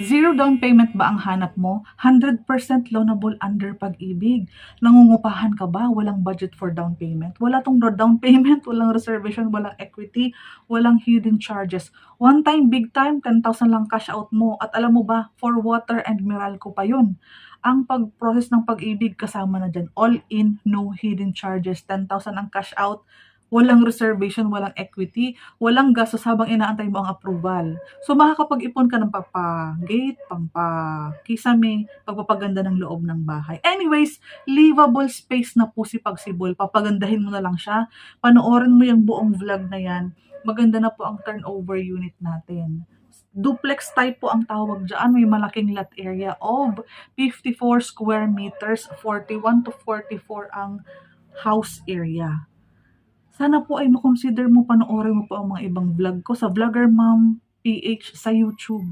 Zero down payment ba ang hanap mo? 100% loanable under Pag-ibig. Nangungupahan ka ba? Walang budget for down payment? Wala tong down payment, walang reservation, walang equity, walang hidden charges. One time, big time, 10,000 lang cash out mo. At alam mo ba, for water and Meralco pa yun. Ang pag-process ng Pag-ibig kasama na dyan. All in, no hidden charges. 10,000 ang cash out. Walang reservation, walang equity, walang gastos habang inaantay mo ang approval. So makakapag-ipon ka ng pampa-gate, pampa-kisame, pagpapaganda ng loob ng bahay. Anyways, livable space na po si Pagsibol. Papagandahin mo na lang siya. Panoorin mo yung buong vlog na yan. Maganda na po ang turnover unit natin. Duplex type po ang tawag dyan. May malaking lot area of 54 square meters, 41 to 44 ang house area. Sana po ay makonsider mo, panoorin mo po ang mga ibang vlog ko sa Vlogger Mom PH sa YouTube.